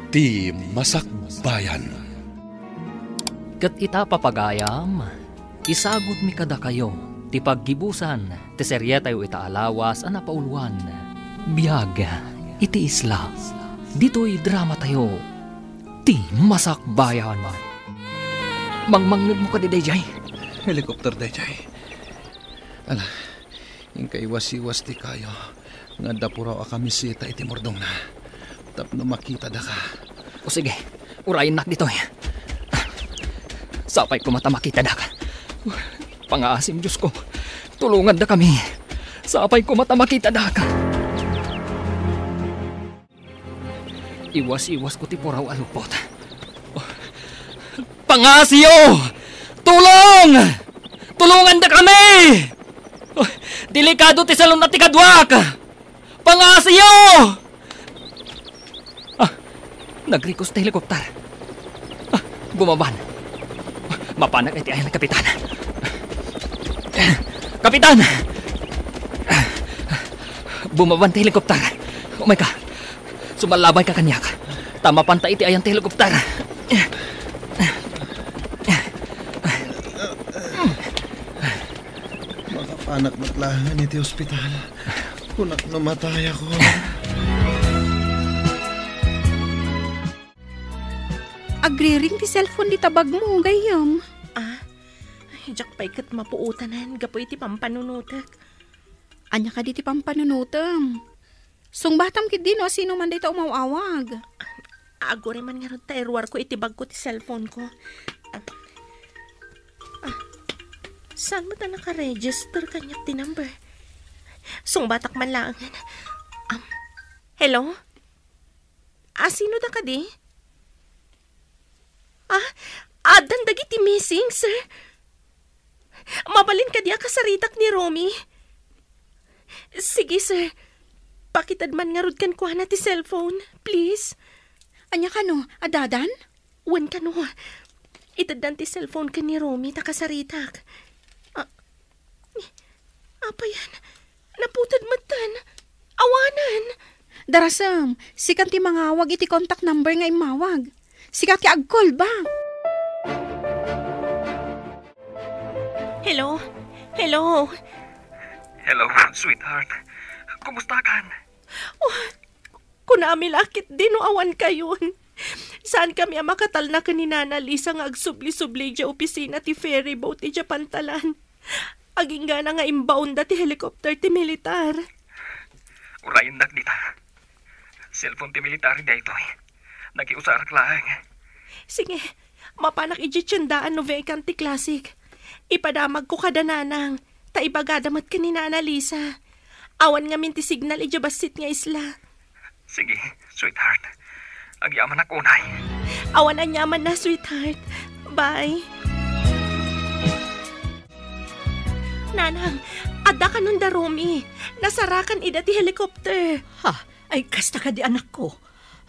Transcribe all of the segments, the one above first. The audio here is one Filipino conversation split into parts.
Ti Masakbayan. Kat ita papagayam, isagod mi kada kayo, ti paggibusan, ti serye tayo itaalawas, anapauluan. Biyag, iti isla, dito'y drama tayo, ti Masakbayan. Mangmangnod mo ka di Dayjay. Helicopter, Dayjay. Ala, yung kaiwas-iwas ti kayo. Nga dapuraw akamisita iti mordong na. Tapno makita da ka. O sige, urayin nak dito eh. Sapay ko mata makita da ka. Pangaasim Diyos ko, tulungan da kami. Sapay ko mata makita da ka. Iwas-iwas ko ti puraw alupot. Pangasyo! Tulong! Tulungan da kami! Delikado ti salon at ti kadwak! Pangasyo! Nag-request na helikopter. Bumaban. Mapanag iti ayan ng kapitan. Kapitan! Bumaban ti helikopter. Oh my God. Sumalabay ka kanyak. Tama panta iti ayan ti helikopter. Makapanak matlahan iti ospital. Kunak namatay ako. Agri-ring ti cellphone di tabag mo, gayam. Jak pa ikat mapuutanan, gapo iti pampanunutak. Anya ka di ti pampanunutam. Sungbatam kit din o sino man dito umawawag. Agore man nga ron tairwar ko, itibag ko ti cellphone ko. Saan mo ta naka-register kanyak ti number? Sungbatak man lang. Hello? Sino da ka di? Dandagi ti missing, sir. Mabalin ka diya kasaritak ni Romy. Sige, sir. Pakitad man nga rod kan kuha na ti cellphone, please. Anya ka no, adadan? Wan ka no. Itaddan ti cellphone ka ni Romy, takasaritak. Apa yan? Naputad matan. Awanan. Darasam, sikat ti mangawag iti contact number nga imawag. Sikat ti agkol ba? Hello? Hello? Hello, sweetheart. Kumusta kan? Kunami lakit din o awan kayon. Saan kami makatal na kaninana Lisa nga agsubli-subli dya opisina ti ferry boat ti dya pantalan. Aging gana nga imbaon da ti helicopter ti militar. Urayin nak dita. Cellphone ti militar da ito eh. Nagiusarak lang. Sige, mapanak iji tiyandaan no vacant ti classic. Ipadamag ko kada nanang. Ta ibagadamat ka ni Nana Lisa. Awan nga minti signal iji basit nga isla. Sige, sweetheart. Agyaman ako unay. Awan na nyaman na, sweetheart. Bye. Nanang, adda ka nun da Romy. Nasarakan ida ti helicopter. Ay kasta ka di anak ko.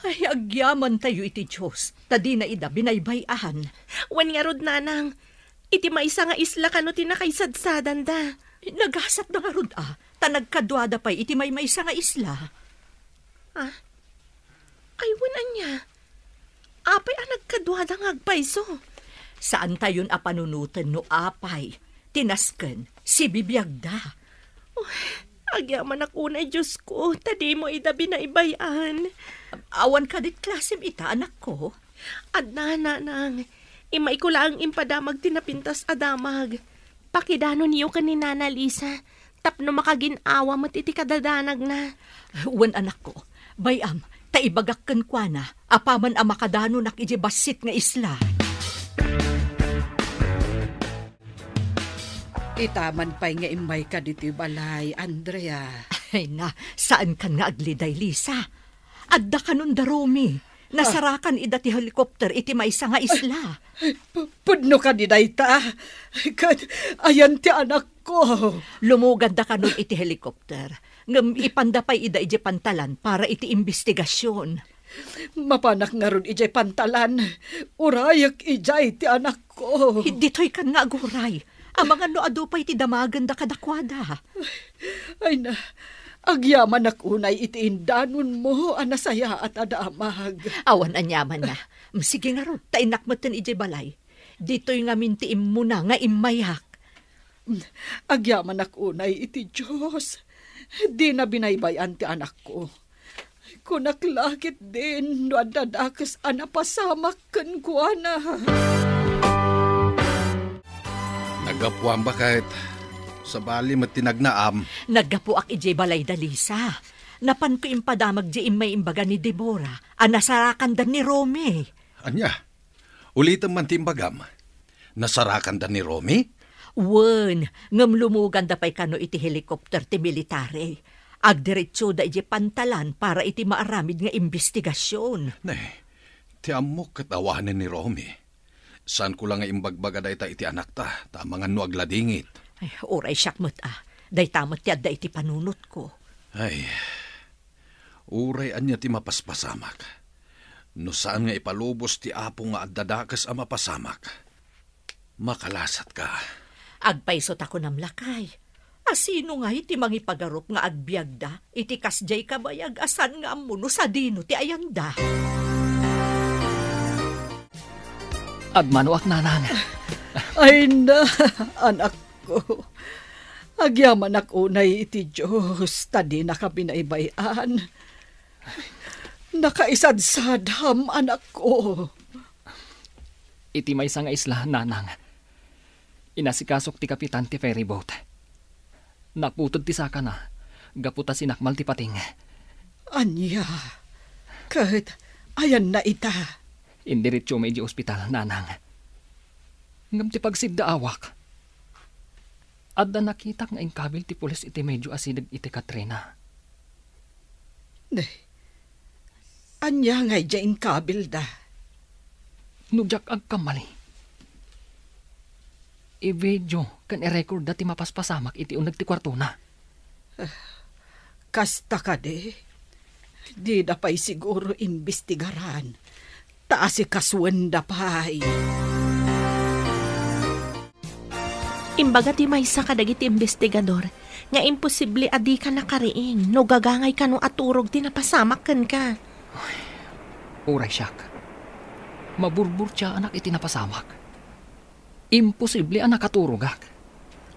Ay agyaman tayo iti Diyos. Tadi na ida binaybayan. Wan nga rod nanang. Iti maisa nga isla kano ti nakaisadsadan da. Nagasat na nga rod Tanagkadwada pa'y iti may maisa nga isla. Ay wanan niya. Apay nagkadwada nga agpayso. Saan tayon panunutan no apay? Tinasken, si bibiyagda. Agyaman ako na Diyos ko. Tadi mo ida binaybayan. Awan ka dit klasim ita, anak ko. Adna, nanang. Imay ko lang impadamag tinapintas adamag. Pakidano niyo ka ni Nana Lisa. Tapno makaginawa mo't iti kadadanag na. Wan anak ko, bayam, taibagak kan kwa na, apaman ang makadano nakijibasit nga isla. Itaman pa'y nga imay ka dito balay, Andrea. Ay na, saan kan nga agliday, Lisa? Adda ka nun da Romy. Nasarakan ida ti helikopter iti maysa nga isla. Pudno ka di dayta. Ayan ti anak ko. Lumugad da ka nun iti helikopter. Ngam ipandapay ida iti pantalan para iti investigasyon. Mapanak nga ron iti pantalan. Urayak ijay ti anak ko. Dito'y kan nga aguray. Ang mga no adupay ti damagan da kadakwada. Ay na, Agyaman nak unay iti indanon mo, anasaya at adamag. Awan anyaman na. Sige nga ron, tainakmatan iti balay. Dito'y nga mintiim mo na nga imayak. Agyaman nak unay iti Diyos. Di na binaybayan ti anak ko. Kunaklakit din, no adadakas anapasamak kan kuana. Nagapuan ba kahit sa bali matinagnaam? Naggapuak iti balay Dalisa. Napan ko impadamag di may imbaga ni Deborah. Anasarakan dan ni Romy. Anya, ulitan man timbagam. Nasarakan da ni Romy? Wen, ngam lumugan da pa'y kano iti helicopter ti military. Agdiretso da iti pantalan para iti maaramid nga investigasyon. Nay, ti amok katawanan ni Romy. Saan ko lang nga imbagbaga da iti anak ta, tamangan no agladingit. Ay, oray siyakmat day tamat ti adda iti panunot ko. Ay, uray anya ti mapaspasamak. No saan nga ipalubos ti apo nga addadakas a mapasamak. Makalasat ka. Agpaisot ako namlakay. Asino nga iti mangipagarop nga agbyagda, iti kasjay kabayag asan nga amuno sa dino ti ayanda. Agmanuak nanang. Ay na, anak ko. Agyaman ak unay iti Diyos, tadi nakabinaybayan. Nakaisadsadham, anak ko. Iti may nga isla, nanang. Inasikasok ti kapitan ti ferryboat. Naputod ti saka na. Gaputa sinakmal ti pating. Anya, kahit ayan na ita. Indiretso may di ospital, nanang. Ngam ti pagsidda awak. Adda nakita nga ingkabil ti pulis iti medyo asidag iti Katrina. Anya nga dyan kabil da. Nujak agkamali. I-video kan i-record dati mapaspasamak iti unag ti kwarto na. Kasta ka de. Di da pa'y siguro imbestigaran. Taasi kaswanda pa'y. Imbaga ti maysa ka dagiti investigador, nga imposible adi ka nakariing, no gagangay ka no aturog ti napasamak kan ka. Uray siyak. Maburbur siya anak iti napasamak. Imposible anak katurugak.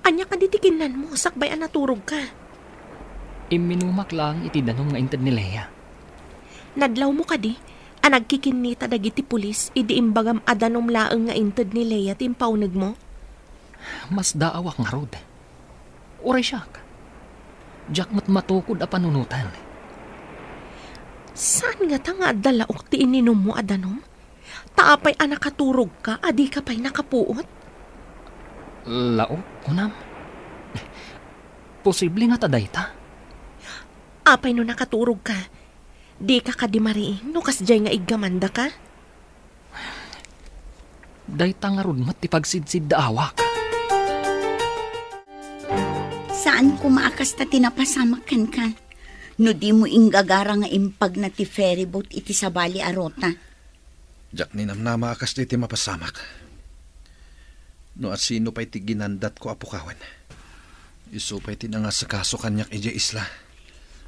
Anya ka ditikinan mo, sakbay ang naturog ka. Iminumak lang iti danom nga inted ni Lea. Nadlaw mo ka di, anagkikinita dagiti pulis, idi imbagam adanom laeng nga inted ni Lea timpaunag mo? Mas daawak nga rod. Uray siyak. Diyak matukod a panunutan. Saan nga ta nga dalaok ti ininom mo adanom? Taapay anak katurog ka, adi ka pa'y nakapuot? Laok, kunam. Posible nga taday ta. Apay no nakaturog ka, di ka kadimariing, no kasjay nga igamanda ka? Day ta nga rod matipagsidsid da awak. Saan ko maakas ta tinapasamakan ka? No di mo inggagara nga impag na ti ferryboat iti sabali arota. Jak ninamnama akas di ti mapasamak. No at sino pa'y ti ginandat ko apukawan. Iso pa'y ti nga sa kaso kanyak ija isla.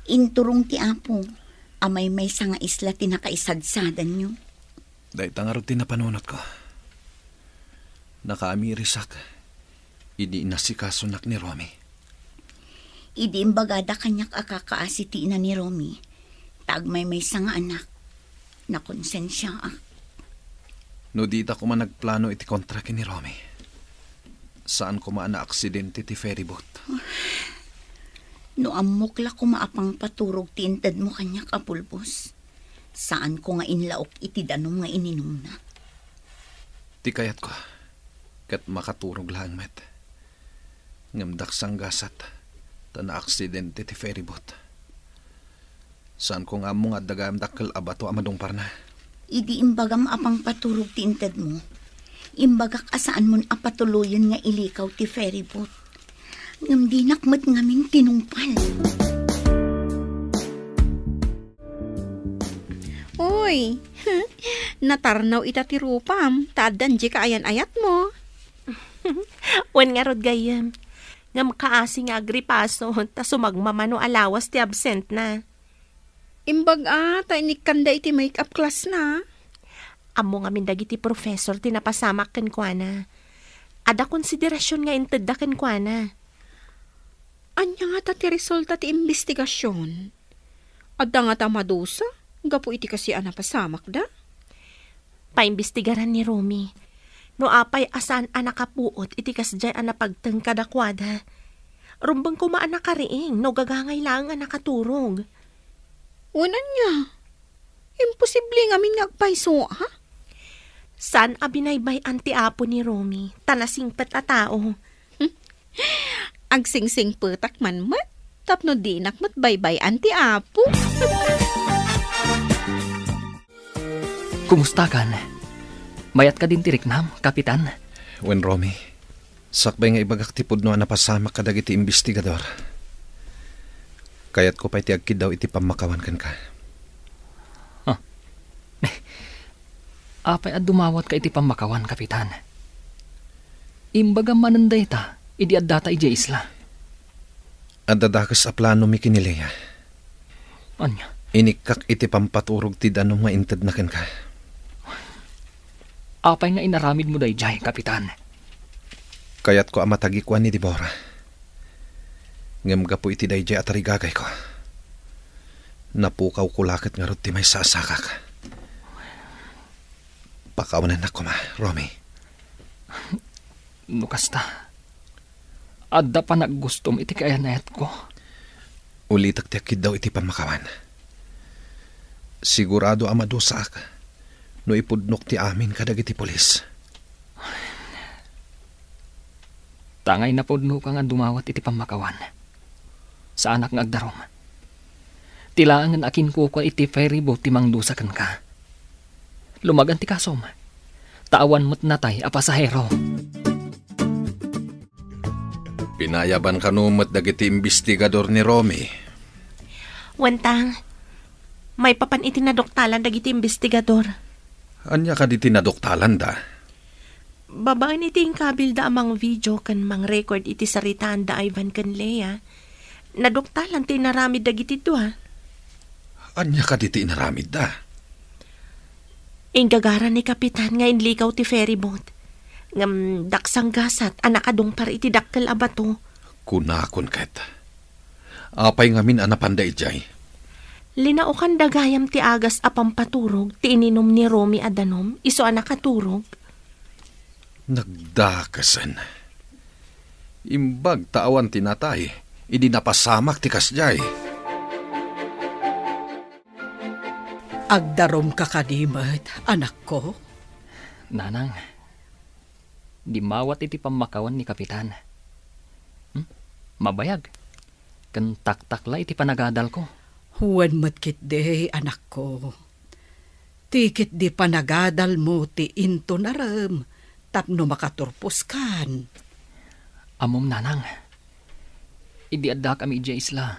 Inturong ti apo, amay may sa nga isla ti nakaisadsadan nyo. Dahil tangarot ti napanunot ko. Nakaamirisak. Idi inasikasonak ni Romy. Idi imbagada kanyak akakaasi ti ina ni Romy. Tagmay may sa nga anak. Nakonsensya ak. No dita ko man nagplano iti kontraki ni Romy. Saan ko maana aksidente ti ferryboat? No amukla ko maapang paturog ti inted mo kanyak apulbos. Saan ko nga inlaok iti danom nga ininom na? Ti kayat ko. Kat makaturog lang met. Ngamdak sang gasat. Ta na aksidente ti ferryboat. Saan ko nga mo nga dagam dakkel abato amadong parna? Idi imbagam apang paturog ti inted mo. Imbagak asaan mon apatuloyan nga ilikaw ti ferryboat. Ngam di nakmat ngamin tinungpal. Uy, natarnaw ita ti rupam. Tadan di ka ayan-ayat mo. Wan nga rod gayam. Ngam kaasi nga agripaso, ta sumagmamano alawas ti absent na. Imbag ta inikanda iti make-up class na. Amo nga min dagiti professor ti napasamak ken kuana. Ada konsiderasyon nga inted da ken kuana. Anya nga ta ti resulta ti investigasyon. Adda nga ta madusa, gapo iti kasi napasamak da. Paimbestigaran ni Romy. No apay asan anakapuot iti kasjay anapagteng kadakwada. Rumbang kumaan nakariing, no gagangay lang nakaturog. Unan niya. Imposible nga min ngagpaiso, ha? San abinaybay anti apo ni Romy, tanasing pet a tao. Agsingsing petak man mat, tapno dinak mat baybay anti apo. Kumusta kan? Mayat ka din tiriknam, kapitan. Wen Romy, sakbay nga ibagak tipod no napasamak kadag iti investigador. Kayat ko pa iti agkid daw iti pamakawan kan ka. Apay at dumawat ka iti pamakawan, kapitan. Imbaga mananday ta, idi at data iti isla. At dadakas a plano mi kinilaya. Anya? Inikak iti pampaturog ti danong maintad na kan ka. Apay nga inaramid mo day jay, kapitan. Kayat ko amatagikwan ni Deborah. Ngem gapo iti day jay at arigagay ko. Napukaw kulakit nga ruti may sasakak. Pakawanan na ko ma, Romy. Nukasta. Adda pa naggustom iti kayanayat ko. Ulitak tiyakid daw iti pamakawan. Sigurado amadusak. No ipudnok ti amin kadag iti polis. Tangay na pudno ka nga dumawat iti pamakawan. Sa anak nga agdarom. Tilaangan akin ko iti ferry boat ti mangdusakan ka. Lumagan ti kasom. Tawan mo't natay a pasahero. Pinayaban ka numot dagiti investigador ni Romy. Wentang, may papan iti nadoktalan dagiti investigador. Anya ka di tinadoktalan da? Babaan iti kabil da amang video kan mang record iti saritaan da Ivan kan Lea. Nadoktalan ti naramid dagiti ha. Anya ka di tinaramid da? Ingagaran ni Kapitan nga inlikaw ti ferry boat. Ngam daksang gasat, anakadong par iti dakkel abato. Kunakon ket. Apay ngamin anapanday jay. Linaukan dagayam ti agas apampaturog, ti ininom ni Romy adanom, iso anakaturog. Nagdakasan. Imbag tawan tinatay, idi napasamak ti kasjay. Agdarom ka kadimat, anak ko. Nanang, di mawat iti pamakawan ni kapitan. Mabayag. Kan taktakla iti panagadal ko. Huwan matkit de, anak ko. Tikit di panagadal mo ti into naram, tapno makaturpos kan. Amom nanang, idi adda kami iti isla.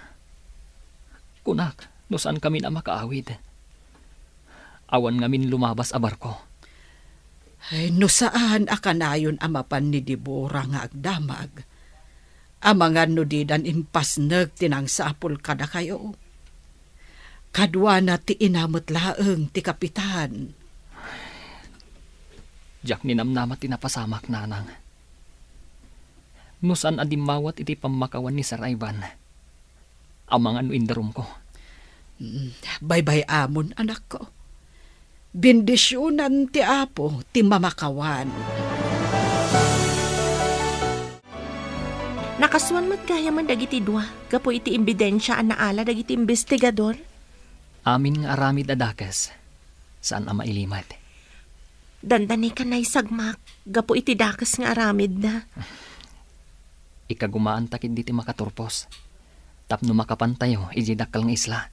Kunak, no saan kami na makaawid. Awan ngamin lumabas a barko. Ay, no saan akanayon amapan ni Deborah nga agdamag. Amangan no didan impasnag tinang sapul kada kayo. Kadwa na ti inamot laeng ti kapitan. Diyak ninamnamat tinapasamak nanang. No saan adimawat iti pamakawan ni Sir Ivan. Amangan no indarum ko. Bye-bye amon, anak ko. Bendisyonan ti Apo, ti mamakawan. Nakaswan mat kaya man dagiti dua, gapo iti imbidensya an naala dagiti investigador. Amin nga aramid adakas, saan ama ilimat. Dandani ka na'y sagmak, gapo iti dakas nga aramid na. Ikagumaan takid diti makaturpos. Tapno makapantayo, ijidakal ng isla.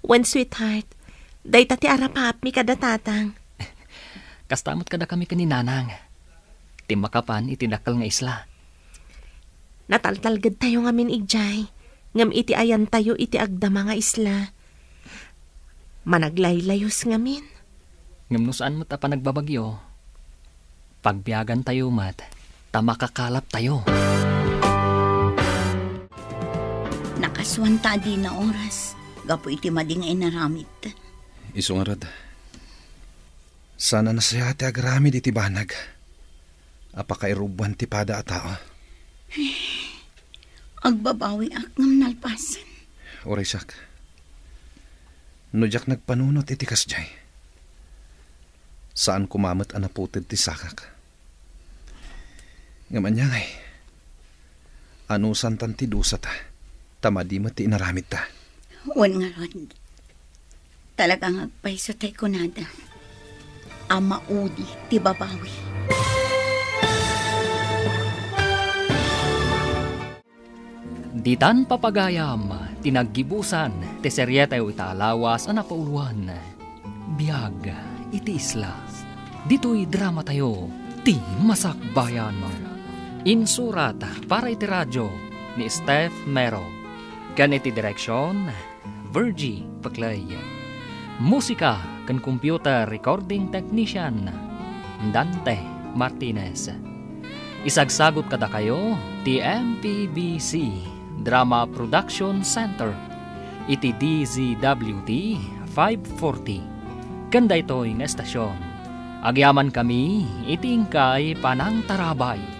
When sweetheart, day tati arapap mi kadatatang. Kastamot kada kami kaninanang. Timakapan itidakal nga isla. Nataltalgad tayo ngamin igjay. Ngam iti ayan tayo iti agdama nga isla. Managlaylayos ngamin. Ngam no saan mo ta pa nagbabagyo. Pagbiyagan tayo mat, tamakakalap tayo. Aswan ta di na oras. Gapo iti mading inaramid. Iso nga rad. Sana nasayate agaramid iti banag. Apakairubuan ti pada a tao. Agbabawi ak ngam nalpasan. Oray sak. Nudyak nagpanunot iti kasjay. Saan kumamat anaputid ti sakak. Ngaman niya ngay. Anusan tan ti dusa ta. Tamadimat ti inaramid ta. Wan nga ron. Talagang agpaiso tay kunada. Ama udi ti babawi. Ditan papagayam, tinaggibusan, ti seryeta iti alawas a napauluan. Biyag, iti isla. Dito'y drama tayo, ti Masakbayan. Insurat para iti radyo ni Steph Mero. Kan iti direksyon, Virgie Paclay. Musika kan computer recording technician, Dante Martinez. Isagsagot kada kayo, ti MPBC Drama Production Center, iti DZWT 540. Kanda ito'y nga estasyon. Agyaman kami, iti ingkay panang tarabay.